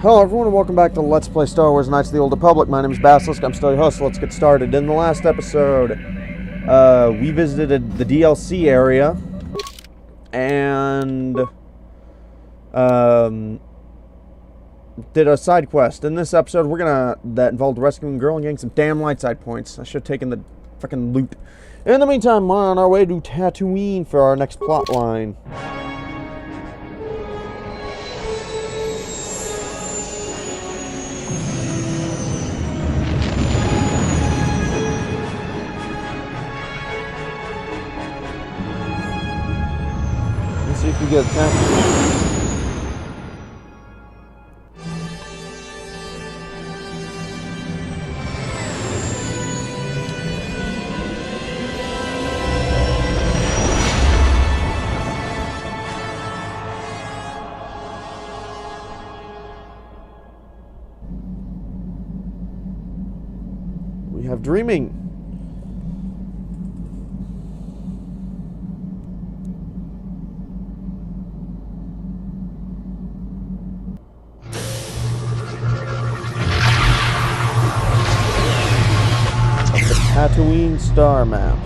Hello everyone and welcome back to Let's Play Star Wars Knights of the Old Republic. My name is Basilisk, I'm still your host, so let's get started. In the last episode, we visited the DLC area, and did a side quest. In this episode, that involved rescuing a girl and getting some damn light side points. I should have taken the frickin' loot. In the meantime, we're on our way to Tatooine for our next plot line. See if we get attacked. We have dreaming. Tatooine star map.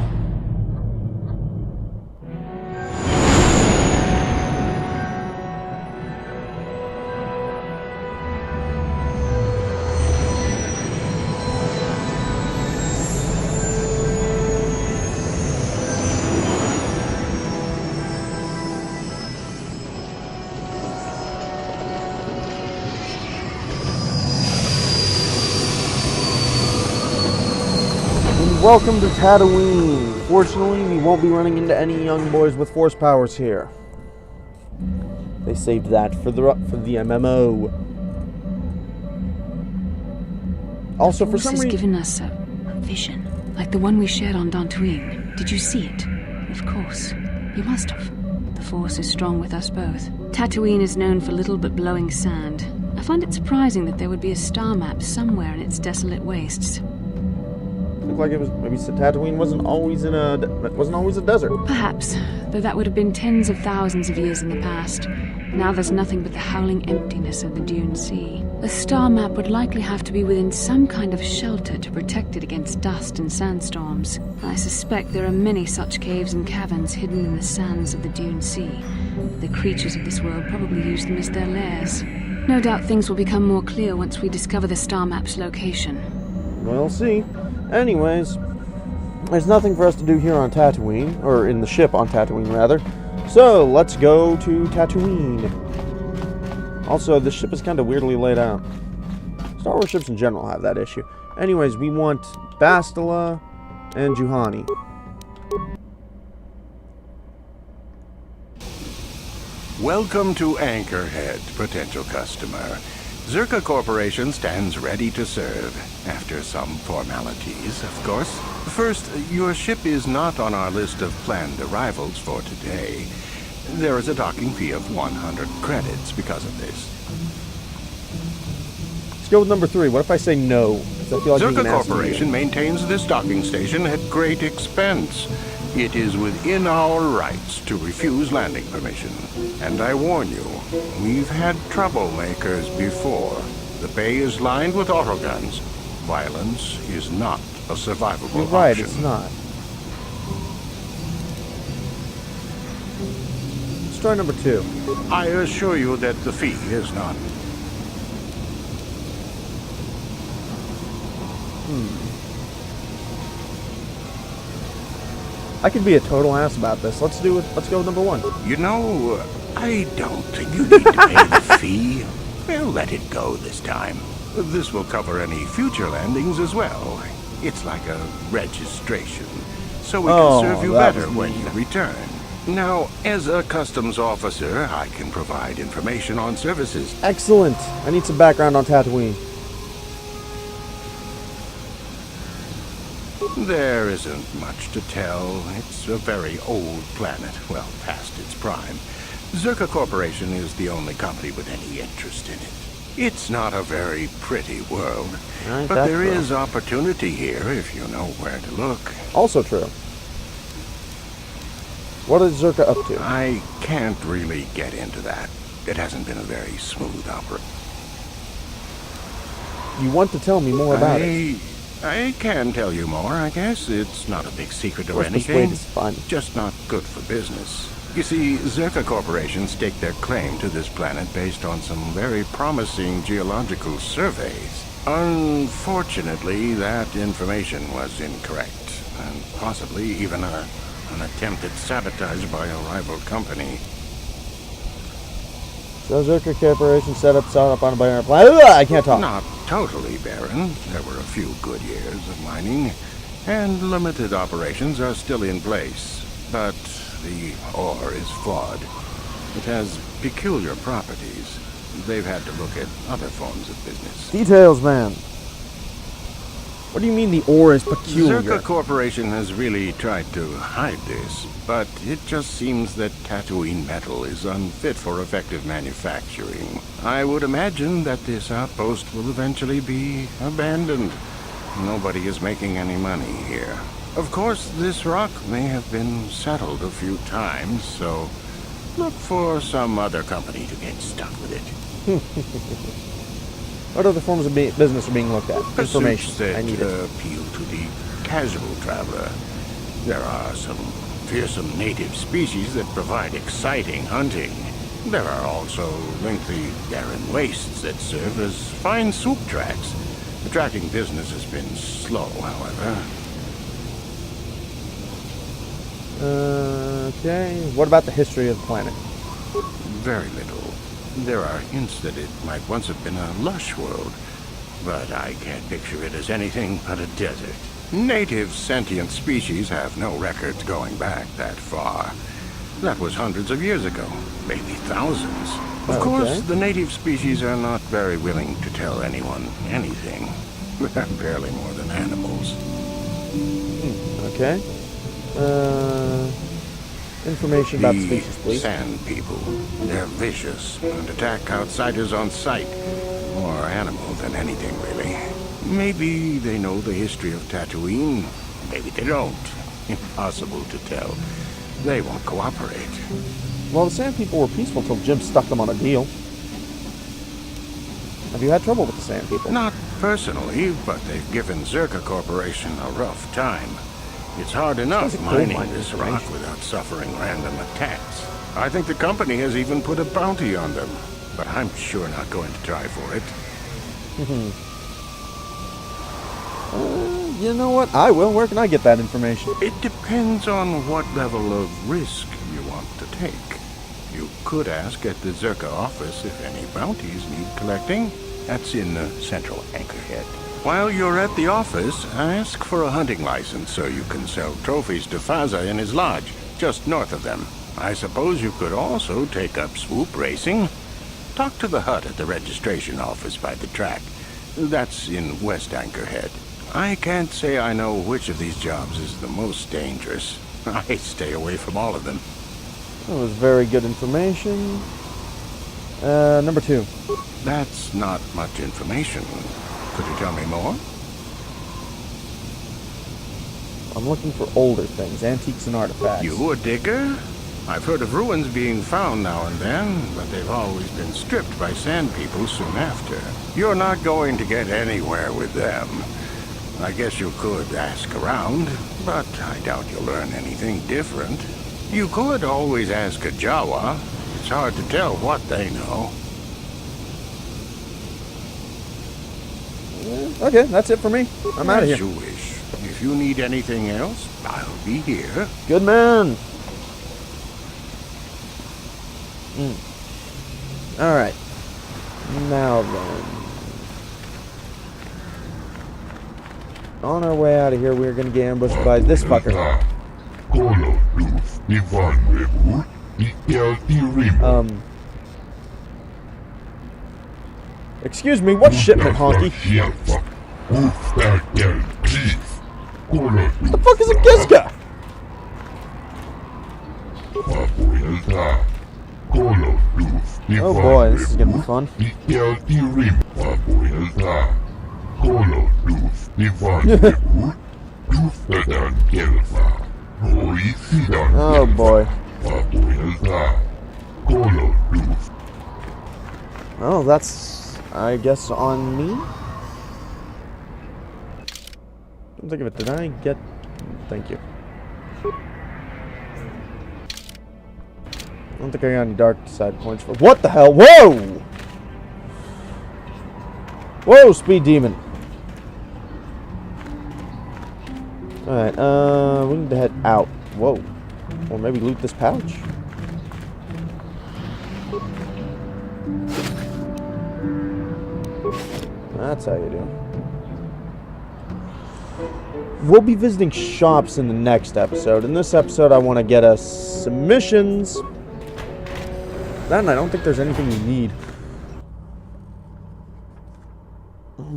Welcome to Tatooine. Fortunately, we won't be running into any young boys with force powers here. They saved that for the MMO. Also, for some reason, has given us a vision, like the one we shared on Tatooine. Did you see it? Of course, you must have. The Force is strong with us both. Tatooine is known for little but blowing sand. I find it surprising that there would be a star map somewhere in its desolate wastes. Looked like it was maybe Tatooine wasn't always a desert. Perhaps, though that would have been tens of thousands of years in the past. Now there's nothing but the howling emptiness of the Dune Sea. A star map would likely have to be within some kind of shelter to protect it against dust and sandstorms. I suspect there are many such caves and caverns hidden in the sands of the Dune Sea. The creatures of this world probably use them as their lairs. No doubt things will become more clear once we discover the star map's location. We'll see. Anyways, there's nothing for us to do here on Tatooine, or in the ship on Tatooine, rather. So, let's go to Tatooine. Also, this ship is kind of weirdly laid out. Star Wars ships in general have that issue. Anyways, we want Bastila and Juhani. Welcome to Anchorhead, potential customer. Zerka Corporation stands ready to serve, after some formalities, of course. First, your ship is not on our list of planned arrivals for today. There is a docking fee of 100 credits because of this. Let's go with number 3. What if I say no? I feel like Zerka Corporation maintains this docking station at great expense. It is within our rights to refuse landing permission. And I warn you, we've had troublemakers before. The bay is lined with autoguns. Violence is not a survivable You're right, option. it's not. Let's try number 2. I assure you that the fee is not. I could be a total ass about this. Let's go with number 1. You know, I don't think you need to pay the fee. We'll let it go this time. This will cover any future landings as well. It's like a registration, so we can serve you better when you return. Now, as a customs officer, I can provide information on services. Excellent. I need some background on Tatooine. There isn't much to tell. It's a very old planet, well past its prime. Zerka Corporation is the only company with any interest in it. It's not a very pretty world, but there is opportunity here if you know where to look. Also true. What is Zerka up to? I can't really get into that. It hasn't been a very smooth operation. you want to tell me more about it. I can tell you more, I guess. It's not a big secret or Persuade anything. is fun. Just not good for business. You see, Zerka Corporation staked their claim to this planet based on some very promising geological surveys. Unfortunately, that information was incorrect, and possibly even an attempted sabotage by a rival company. So Zerka Corporation set up on a barren planet. Ugh, I can't talk. Not totally barren. There were a few good years of mining, and limited operations are still in place. But the ore is flawed. It has peculiar properties. They've had to look at other forms of business. Details, man. What do you mean the ore is peculiar? Zerka Corporation has really tried to hide this, but it just seems that Tatooine metal is unfit for effective manufacturing. I would imagine that this outpost will eventually be abandoned. Nobody is making any money here. Of course, this rock may have been settled a few times, so look for some other company to get stuck with it. What other forms of business are being looked at? Information. That I need it. appeal to the casual traveler. There are some fearsome native species that provide exciting hunting. There are also lengthy barren wastes that serve as fine swoop tracks. Attracting business has been slow, however. Okay. What about the history of the planet? Very little. There are hints that it might once have been a lush world, but I can't picture it as anything but a desert. Native sentient species have no records going back that far. That was hundreds of years ago, maybe thousands. Of course, the native species are not very willing to tell anyone anything. They're barely more than animals. Okay. Information about the species, please. Sand people. They're vicious and attack outsiders on sight. More animal than anything, really. Maybe they know the history of Tatooine. Maybe they don't. Impossible to tell. They won't cooperate. Well, the Sand People were peaceful until Jim stuck them on a deal. Have you had trouble with the Sand People? Not personally, but they've given Zerka Corporation a rough time. It's hard enough mining this rock without suffering random attacks. I think the company has even put a bounty on them, but I'm sure not going to try for it. You know what? I will. Where can I get that information? It depends on what level of risk you want to take. You could ask at the Zerka office if any bounties need collecting. That's in the central anchorhead. While you're at the office, ask for a hunting license so you can sell trophies to Faza in his lodge, just north of them. I suppose you could also take up swoop racing. Talk to the hut at the registration office by the track. That's in West Anchorhead. I can't say I know which of these jobs is the most dangerous. I stay away from all of them. That was very good information. Number 2. That's not much information. Could you tell me more? I'm looking for older things, antiques and artifacts. You a digger? I've heard of ruins being found now and then, but they've always been stripped by Sand People soon after. You're not going to get anywhere with them. I guess you could ask around, but I doubt you'll learn anything different. You could always ask a Jawa. It's hard to tell what they know. Okay, that's it for me. I'm out of here. As you wish. If you need anything else, I'll be here. Good man. Alright. Now then. On our way out of here, we're going to get ambushed by this fucker. Excuse me, what shipment, honky? What the fuck is a Gizka? Oh boy, this is gonna be fun. Oh boy. Oh, that's, I guess, on me? Come think of it, did I get... Thank you. I don't think I got any dark side points for... What the hell? Whoa! Whoa, speed demon. Alright, we need to head out. Whoa. Or maybe loot this pouch. That's how you do. We'll be visiting shops in the next episode. In this episode, I want to get us some missions. Then I don't think there's anything we need.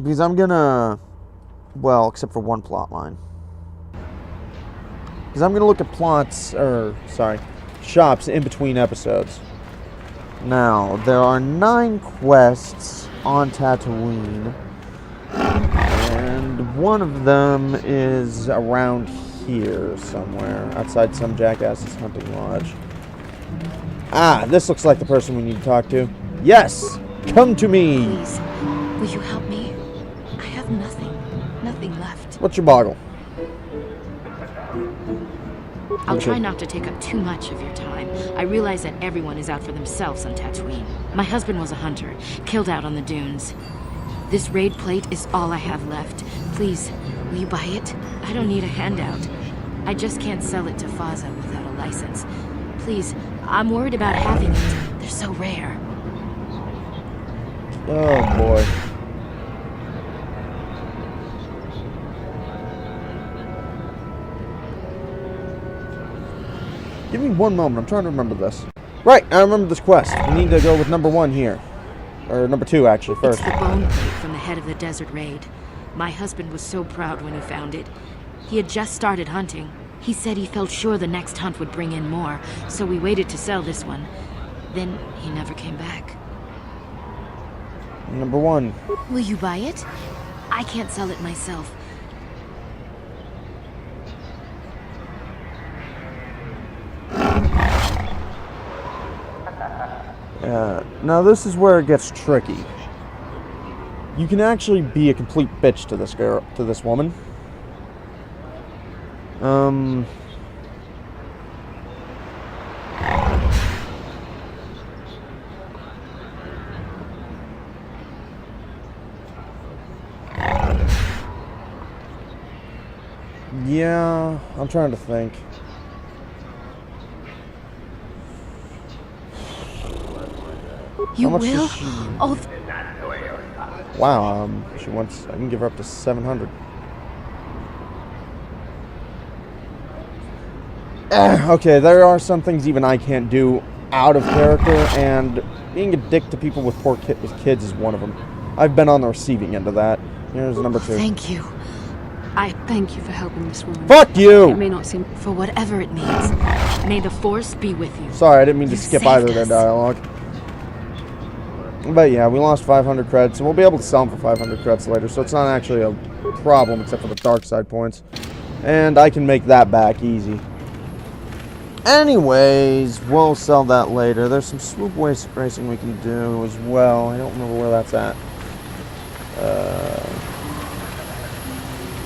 Because I'm gonna... Well, except for one plot line. Because I'm gonna look at shops in between episodes. Now, there are 9 quests on Tatooine. And one of them is around here somewhere. Outside some jackass's hunting lodge. Ah, this looks like the person we need to talk to. Yes! Come to me! Please, will you help me? I have nothing left. What's your boggle? I'll try not to take up too much of your time. I realize that everyone is out for themselves on Tatooine. My husband was a hunter, killed out on the dunes. This raid plate is all I have left. Please, will you buy it? I don't need a handout. I just can't sell it to Faza without a license. Please, I'm worried about having it. They're so rare. Oh boy. Give me one moment. I'm trying to remember this. Right, I remember this quest. We need to go with number 1 here. Or number 2, actually, first. It's the bone plate from the head of the desert raid. My husband was so proud when he found it. He had just started hunting. He said he felt sure the next hunt would bring in more, so we waited to sell this one. Then he never came back. Number 1. Will you buy it? I can't sell it myself. Now this is where it gets tricky. You can actually be a complete bitch to this girl, to this woman. Yeah, I'm trying to think. You How much will? does she... Oh, Wow, she wants... I can give her up to 700. Okay, there are some things even I can't do out of character, and being a dick to people with poor with kids is one of them. I've been on the receiving end of that. Here's number 2. thank you. Thank you for helping this woman. Fuck It you! may not seem... For whatever it means. May the Force be with you. Sorry, I didn't mean to You skip saved either of their us. dialogue. But yeah, we lost 500 credits, and we'll be able to sell them for 500 credits later, so it's not actually a problem except for the dark side points. And I can make that back easy. Anyways, we'll sell that later. There's some swoop racing we can do as well. I don't remember where that's at.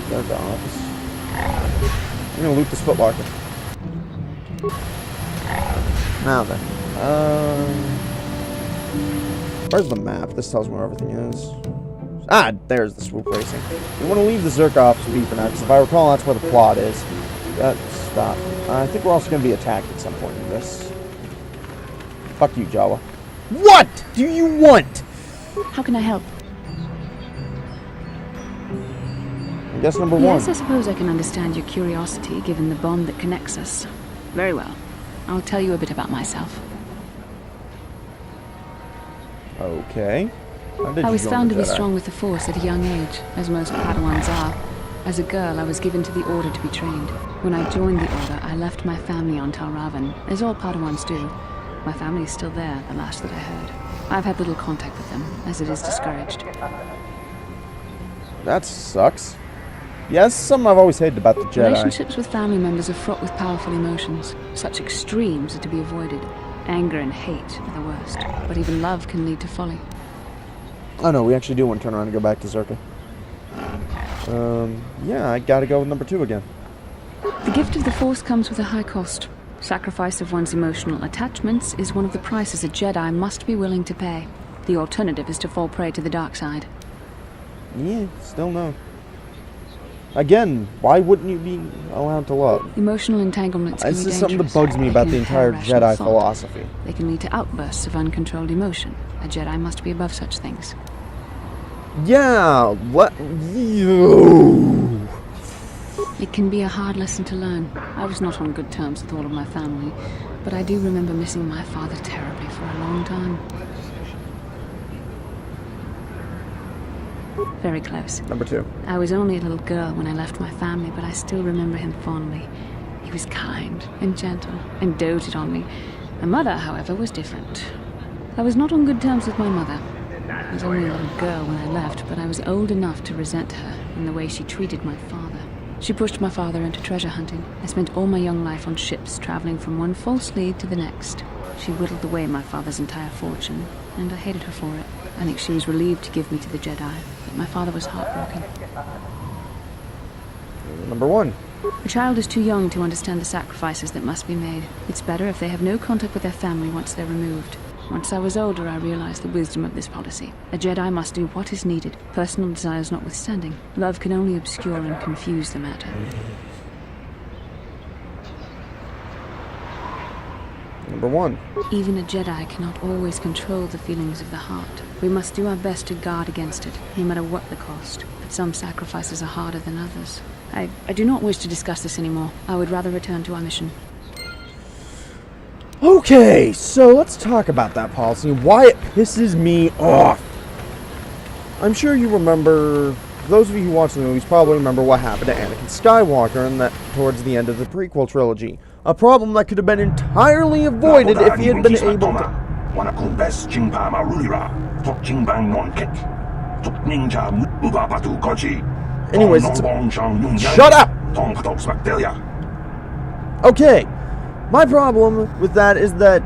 There's the office. I'm gonna loot this footlocker. Now then. Where's the map? This tells me where everything is. Ah, there's the swoop racing. We want to leave the Zerkoffs be for now, because if I recall, that's where the plot is. Stop. I think we're also going to be attacked at some point in this. Fuck you, Jawa. What do you want? How can I help? I guess number 1. Yes, I suppose I can understand your curiosity, given the bond that connects us. Very well. I'll tell you a bit about myself. Okay. How did I you was join found the to be Jedi? strong with the Force at a young age, as most Padawans are. As a girl, I was given to the Order to be trained. When I joined the Order, I left my family on Tal Ravan, as all Padawans do. My family is still there, the last that I heard. I've had little contact with them, as it is discouraged. That sucks. Yeah, that's something I've always hated about the Jedi. Relationships with family members are fraught with powerful emotions. Such extremes are to be avoided. Anger and hate are the worst, but even love can lead to folly. Oh no, we actually do want to turn around and go back to Zerka. Yeah, I gotta go with number 2 again. The gift of the Force comes with a high cost. Sacrifice of one's emotional attachments is one of the prices a Jedi must be willing to pay. The alternative is to fall prey to the dark side. Yeah, still no. Again, why wouldn't you be allowed to love? Emotional entanglements can be This dangerous. is something that bugs me They about can the impair entire rational Jedi thought. philosophy. They can lead to outbursts of uncontrolled emotion. A Jedi must be above such things. Yeah, what? You. It can be a hard lesson to learn. I was not on good terms with all of my family, but I do remember missing my father terribly for a long time. Very close. Number 2. I was only a little girl when I left my family, but I still remember him fondly. He was kind and gentle and doted on me. My mother, however, was different. I was not on good terms with my mother. I was only a little girl when I left, but I was old enough to resent her in the way she treated my father. She pushed my father into treasure hunting. I spent all my young life on ships, traveling from one false lead to the next. She whittled away my father's entire fortune, and I hated her for it. I think she was relieved to give me to the Jedi, but my father was heartbroken. Number 1. A child is too young to understand the sacrifices that must be made. It's better if they have no contact with their family once they're removed. Once I was older, I realized the wisdom of this policy. A Jedi must do what is needed, personal desires notwithstanding. Love can only obscure and confuse the matter. Number 1. Even a Jedi cannot always control the feelings of the heart. We must do our best to guard against it, no matter what the cost. But some sacrifices are harder than others. I do not wish to discuss this anymore. I would rather return to our mission. Okay, so let's talk about that policy and why it pisses me off. I'm sure you remember, those of you who watch the movies probably remember what happened to Anakin Skywalker and that towards the end of the prequel trilogy. A problem that could have been entirely avoided if he had been able to... Anyways, shut up! Okay, my problem with that is that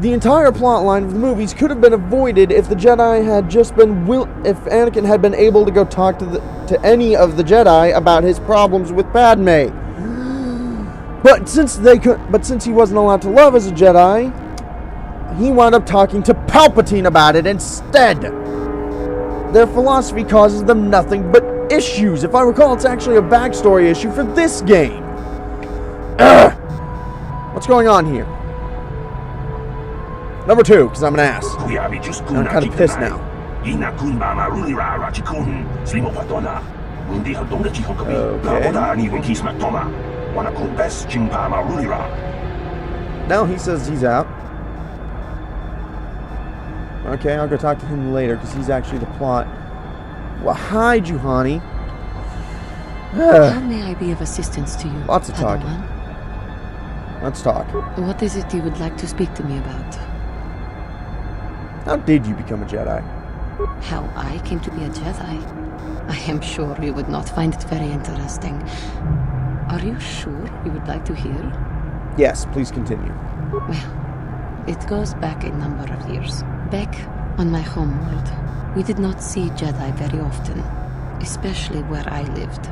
the entire plot line of the movies could have been avoided if the Jedi had just been if Anakin had been able to go talk to any of the Jedi about his problems with Padme. But since he wasn't allowed to love as a Jedi, he wound up talking to Palpatine about it instead. Their philosophy causes them nothing but issues. If I recall, it's actually a backstory issue for this game. What's going on here? Number 2, because I'm an ass. I'm kind of pissed now. Now he says he's out. Okay, I'll go talk to him later because he's actually the plot. Well, hi, Juhani. How may I be of assistance to you? Lots of talking. Padawan? Let's talk. What is it you would like to speak to me about? How did you become a Jedi? How I came to be a Jedi? I am sure you would not find it very interesting. Are you sure you would like to hear? Yes, please continue. Well, it goes back a number of years. Back on my homeworld, we did not see Jedi very often, especially where I lived.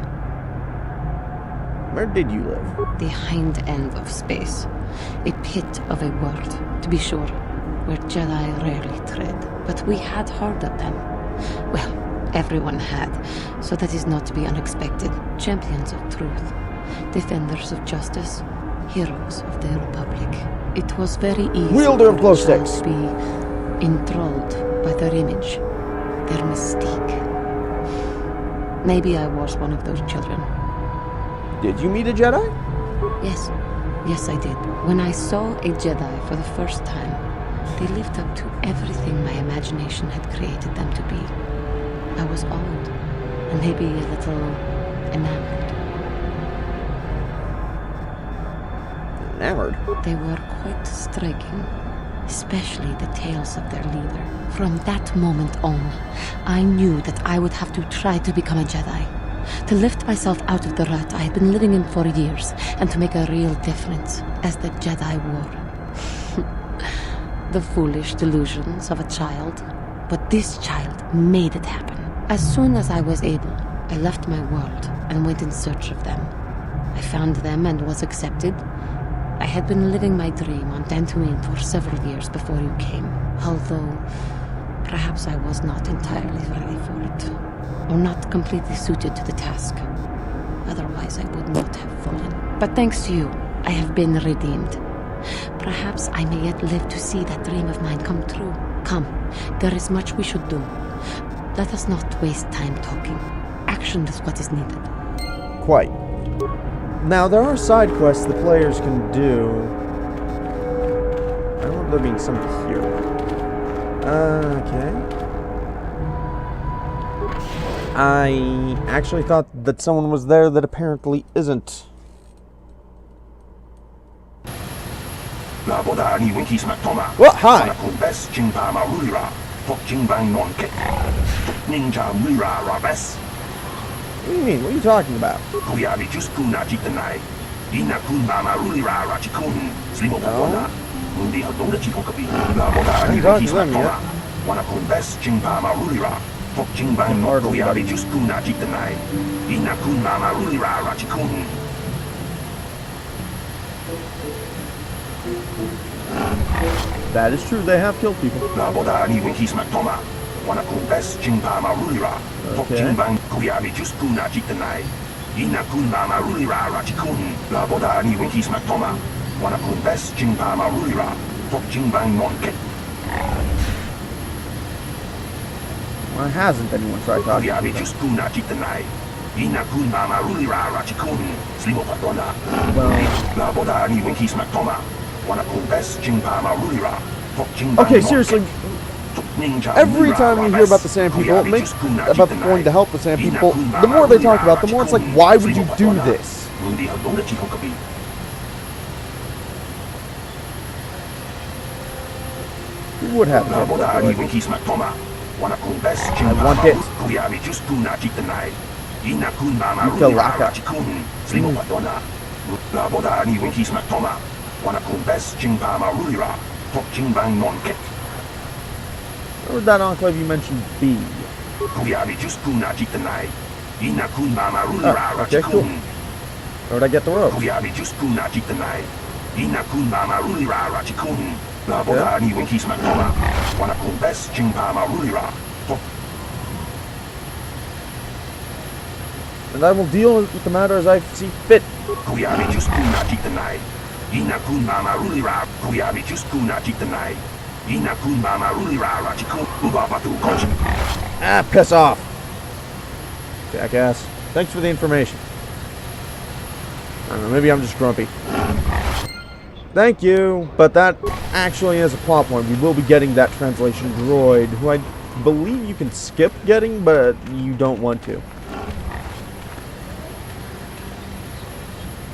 Where did you live? The hind end of space. A pit of a world, to be sure, where Jedi rarely tread. But we had heard of them. Well, everyone had, so that is not to be unexpected. Champions of truth, defenders of justice, heroes of the Republic. It was very easy Wielder of glow for a child sticks. to be enthralled by their image, their mystique. Maybe I was one of those children. Did you meet a Jedi? Yes, yes I did. When I saw a Jedi for the first time, they lived up to everything my imagination had created them to be. I was awed, and maybe a little enamored. Enamored? They were quite striking, especially the tales of their leader. From that moment on, I knew that I would have to try to become a Jedi. To lift myself out of the rut I had been living in for years, and to make a real difference as the Jedi wore. The foolish delusions of a child. But this child made it happen. As soon as I was able, I left my world and went in search of them. I found them and was accepted. I had been living my dream on Tatooine for several years before you came, although perhaps I was not entirely ready for it, or not completely suited to the task. Otherwise, I would not have fallen. But thanks to you, I have been redeemed. Perhaps I may yet live to see that dream of mine come true. Come, there is much we should do. Let us not waste time talking. Action is what is needed. Quite. Now, there are side quests the players can do. I don't know if there being something here. Okay. I actually thought that someone was there that apparently isn't. What? Hi. What do you mean? What are you talking about? No. That is true, they have killed people. Okay. Why hasn't anyone tried talking to them? Okay, seriously, every time you hear about the Sand People, about going to help the Sand People, the more they talk about, the more it's like, why would you do this? You would have to. I want hit. Ukalaka. Where that enclave you mentioned be? Oh, okay, cool. Where'd I get the rope? Yeah. And I will deal with the matter as I see fit. Ah, piss off. Jackass. Thanks for the information. I don't know, maybe I'm just grumpy. Thank you, but that actually is a plot point. We will be getting that translation droid, who I believe you can skip getting, but you don't want to.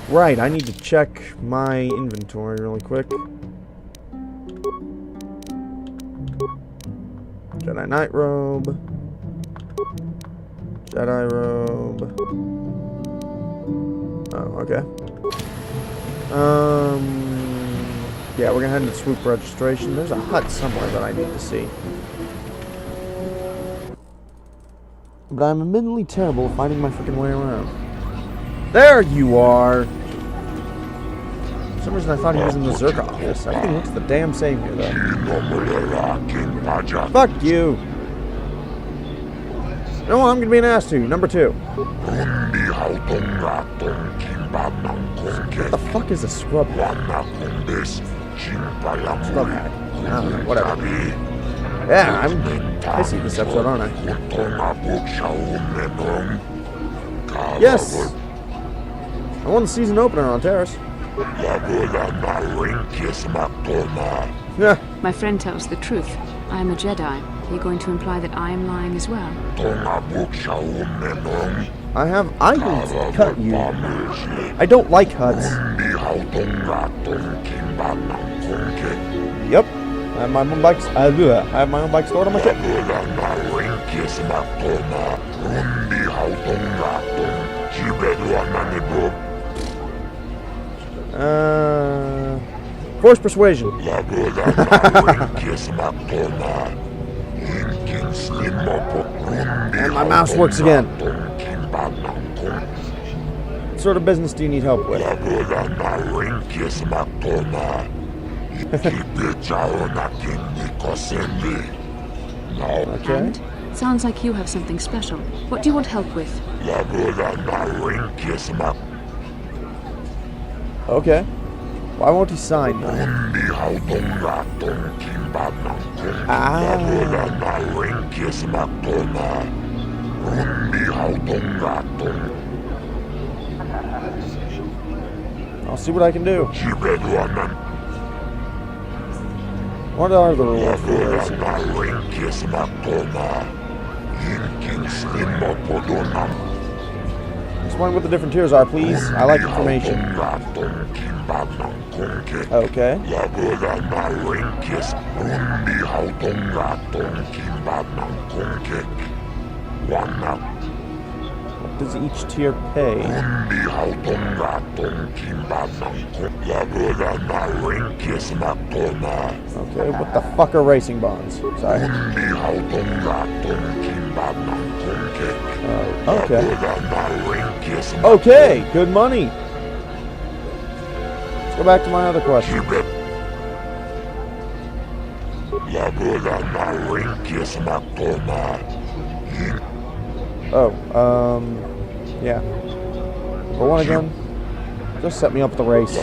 Right, I need to check my inventory really quick. Jedi Knight Robe. Jedi Robe. Oh, okay. Yeah, we're gonna head into Swoop Registration. There's a hut somewhere that I need to see. But I'm admittedly terrible at finding my freaking way around. There you are! For some reason I thought he was in the Zerk office. Everything looks the damn same here, though. Fuck you! No, I'm gonna be an ass too. Number 2. What the fuck is a scrub hat? Scrub hat. I don't know, whatever. Yeah, I'm pissy this episode, aren't I? Yes! I won the season opener on Terrace. Yeah. My friend tells the truth. I am a Jedi. Are you going to imply that I am lying as well? I have items to cut you. I don't like huts. Yep. I have my own bike. I have my own bike stored on my ship. Force persuasion. And my mouse works again. sort of business do you need help with? Okay. And? Sounds like you have something special. What do you want help with? Okay. Why won't he sign though? I'll see what I can do. What are the rules for this? Explain what the different tiers are, please. I like information. Okay. What does each tier pay? Okay, what the fuck are racing bonds? Sorry. Okay. Okay, good money. Let's go back to my other question. Yeah. For one again, just set me up with the race.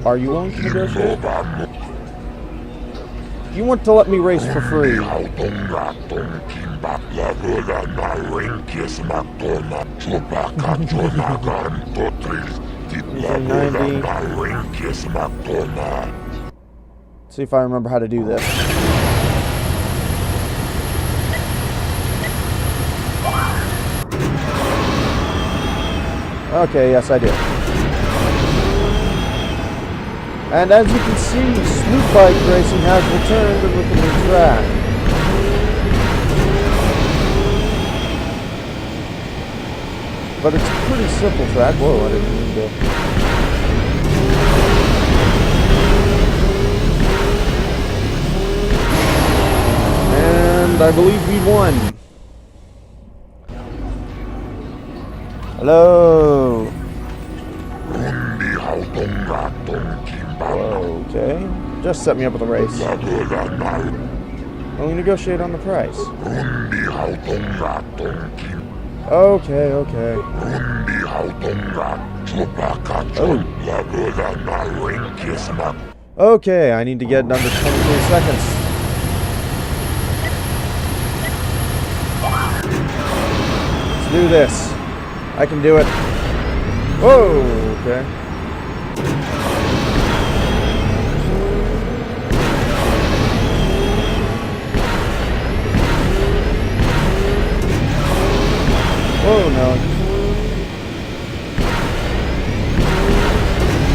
Are you willing to negotiate? You want to let me race for free? See if I remember how to do this. Okay, yes I do. And as you can see, Swoop Bike Racing has returned with a new track. But it's a pretty simple track. Whoa, I didn't mean to. And I believe we won. Hello. Okay. Just set me up with a race. Well, we negotiate on the price. Okay. Oh. Okay, I need to get it under 23 seconds. Let's do this. I can do it. Whoa, okay. Oh no.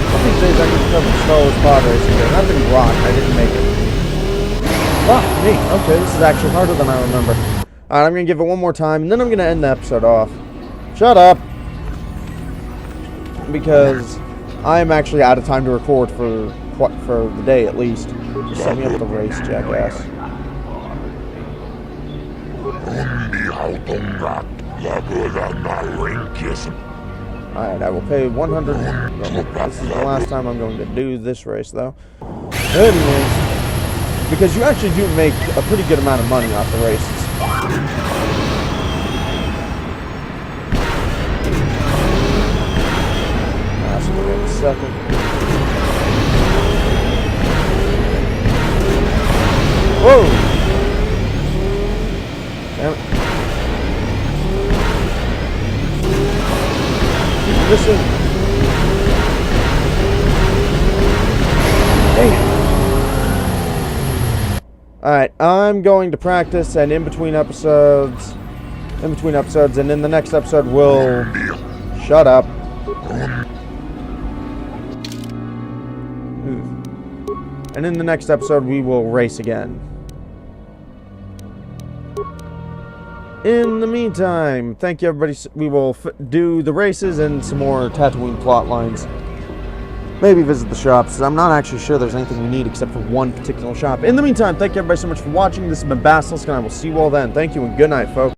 One of these days I can cover Star Wars pod racing again. I've been blocked. I didn't make it. Fuck me. Okay, this is actually harder than I remember. Alright, I'm going to give it one more time, and then I'm going to end the episode off. Shut up! Because I'm actually out of time to record for the day at least. Just set me up with a race, jackass. Alright, I will pay 100. This is the last time I'm going to do this race, though. Anyways, because you actually do make a pretty good amount of money off the races. Last one in a second. Whoa! Damn it. Listen. Damn. Alright, I'm going to practice, and in between episodes, and in the next episode we'll... Shut up. And in the next episode we will race again. In the meantime, thank you everybody. We will do the races and some more Tatooine plot lines. maybe visit the shops. I'm not actually sure there's anything we need except for one particular shop. In the meantime, thank you everybody so much for watching. This has been Basilisk, and I will see you all then. Thank you, and good night, folks.